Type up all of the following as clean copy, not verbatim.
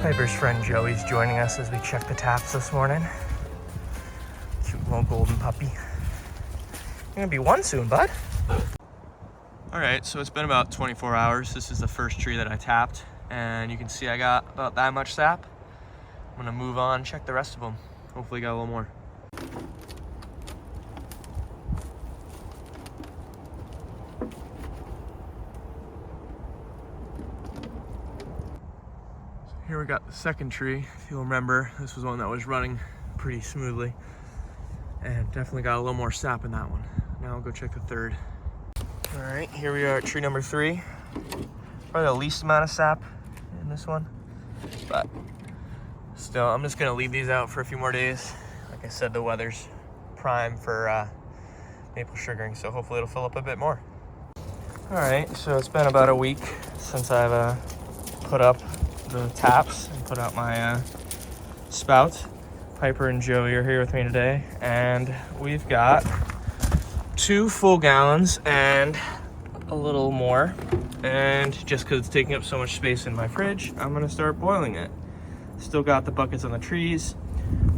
Piper's friend Joey's joining us as we check the taps this morning. Cute little golden puppy. You're gonna be one soon, bud. All right, so it's been about 24 hours. This is the first tree that I tapped, and you can see I got about that much sap. I'm gonna move on, check the rest of them. Hopefully got a little more. Here we got the second tree. If you'll remember, this was one that was running pretty smoothly, and definitely got a little more sap in that one. Now I'll go check the third. All right, here we are at tree number 3. Probably the least amount of sap in this one, but still, I'm just gonna leave these out for a few more days. Like I said, the weather's prime for maple sugaring, so hopefully it'll fill up a bit more. All right, so it's been about a week since I've put up the taps and put out my spouts. Piper and Joey are here with me today, and we've got 2 full gallons and a little more. And just because it's taking up so much space in my fridge, I'm gonna start boiling it. Still got the buckets on the trees,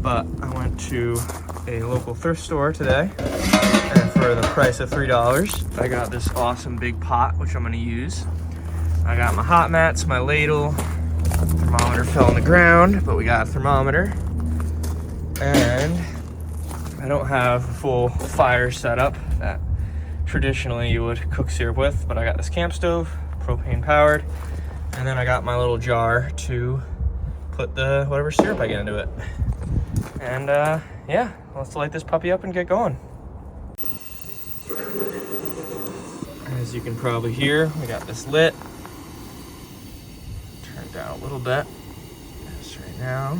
but I went to a local thrift store today, and for the price of $3, I got this awesome big pot, which I'm gonna use. I got my hot mats, my ladle. Thermometer fell on the ground, but we got a thermometer. And I don't have a full fire setup that traditionally you would cook syrup with, but I got this camp stove, propane powered, and then I got my little jar to put the whatever syrup I get into it. And yeah, let's light this puppy up and get going. As you can probably hear, we got this lit. Turn it down a little bit, just right now.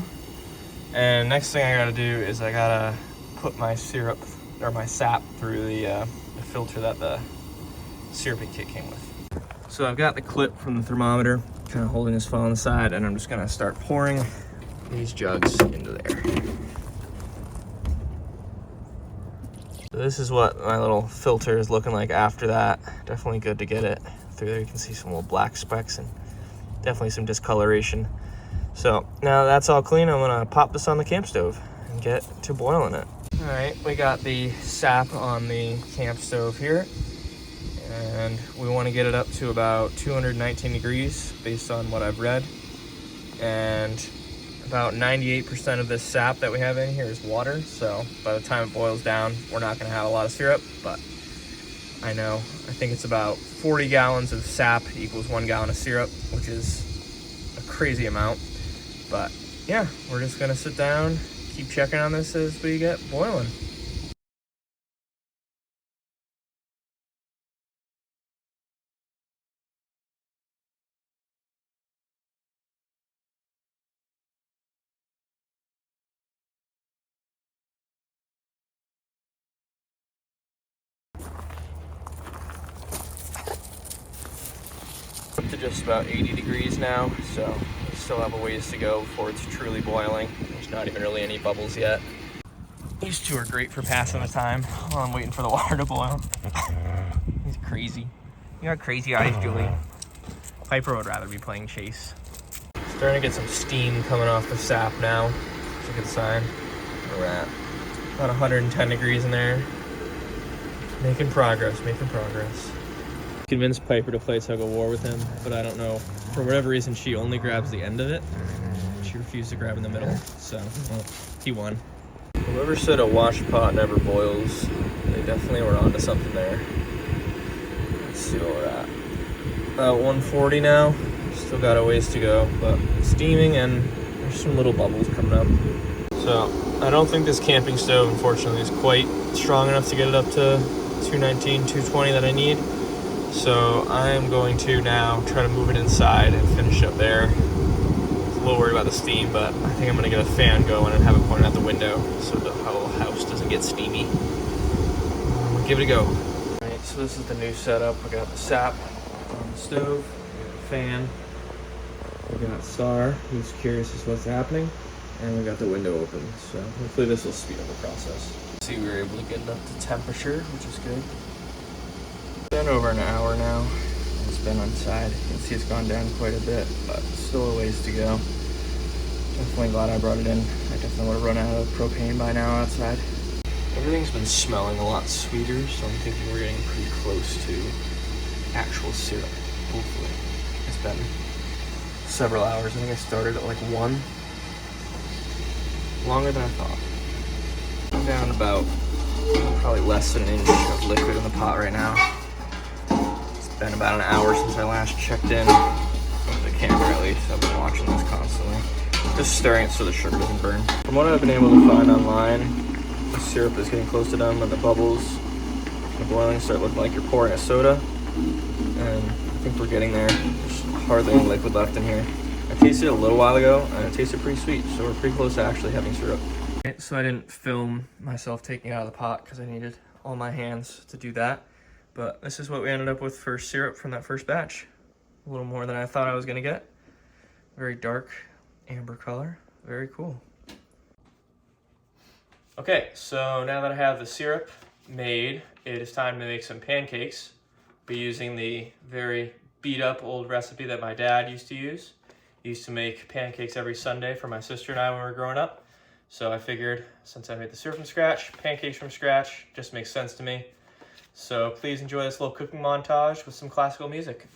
And next thing I gotta do is I gotta put my syrup, or my sap, through the filter that the syruping kit came with. So I've got the clip from the thermometer kind of holding this file on the side, and I'm just gonna start pouring these jugs into there. So this is what my little filter is looking like after that. Definitely good to get it through there. You can see some little black specks and definitely some discoloration. So now that's all clean, I'm gonna pop this on the camp stove and get to boiling it. All right, we got the sap on the camp stove here, and we want to get it up to about 219 degrees based on what I've read. And about 98% of this sap that we have in here is water, so by the time it boils down, we're not gonna have a lot of syrup, but I think it's about 40 gallons of sap equals 1 gallon of syrup, which is a crazy amount. But yeah, we're just gonna sit down, keep checking on this as we get boiling. Up to just about 80 degrees now, so we still have a ways to go before it's truly boiling. There's not even really any bubbles yet. These 2 are great for passing the time while I'm waiting for the water to boil. He's crazy. You got crazy eyes, Julie. Piper would rather be playing chase. Starting to get some steam coming off the sap now. It's a good sign. We're at about 110 degrees in there. Making progress, making progress. Convinced Piper to play tug of war with him, but I don't know. For whatever reason, she only grabs the end of it. She refused to grab in the middle, so well, he won. Whoever said a wash pot never boils, they definitely were onto something there. Let's see where we're at. About 140 now. Still got a ways to go, but steaming, and there's some little bubbles coming up. So I don't think this camping stove, unfortunately, is quite strong enough to get it up to 219, 220 that I need. So I am going to now try to move it inside and finish up there. A little worried about the steam, but I think I'm gonna get a fan going and have it pointed out the window so the whole house doesn't get steamy. I'm gonna give it a go. All right, so this is the new setup. I got the sap on the stove, we got a fan, we got Sar, who's curious as to what's happening, and we got the window open. So hopefully this will speed up the process. See, we were able to get it up to temperature, which is good. Been over an hour now. It's been inside. You can see it's gone down quite a bit, but still a ways to go. Definitely glad I brought it in. I definitely would have run out of propane by now outside. Everything's been smelling a lot sweeter, so I'm thinking we're getting pretty close to actual syrup, hopefully. It's been several hours. I think I started at like 1. Longer than I thought. I'm down about probably less than an inch of liquid in the pot right now. It's been about an hour since I last checked in with the camera, at least. I've been watching this constantly. Just stirring it so the sugar doesn't burn. From what I've been able to find online, the syrup is getting close to done when the bubbles and the boiling start looking like you're pouring a soda. And I think we're getting there. There's hardly any liquid left in here. I tasted it a little while ago and it tasted pretty sweet, so we're pretty close to actually having syrup. So I didn't film myself taking it out of the pot because I needed all my hands to do that. But this is what we ended up with for syrup from that first batch. A little more than I thought I was gonna get. Very dark amber color, very cool. Okay, so now that I have the syrup made, it is time to make some pancakes. I'll be using the very beat up old recipe that my dad used to use. He used to make pancakes every Sunday for my sister and I when we were growing up. So I figured since I made the syrup from scratch, pancakes from scratch, just makes sense to me. So please enjoy this little cooking montage with some classical music.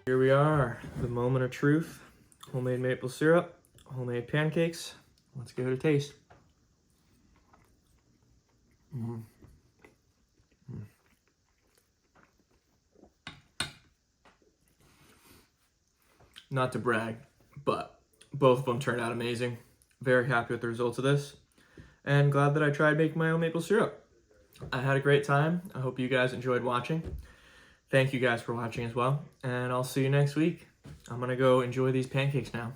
Here we are, the moment of truth. Homemade maple syrup, homemade pancakes. Let's give it a taste. Not to brag, but both of them turned out amazing. Very happy with the results of this, and glad that I tried making my own maple syrup. I had a great time. I hope you guys enjoyed watching. Thank you guys for watching as well, and I'll see you next week. I'm gonna go enjoy these pancakes now.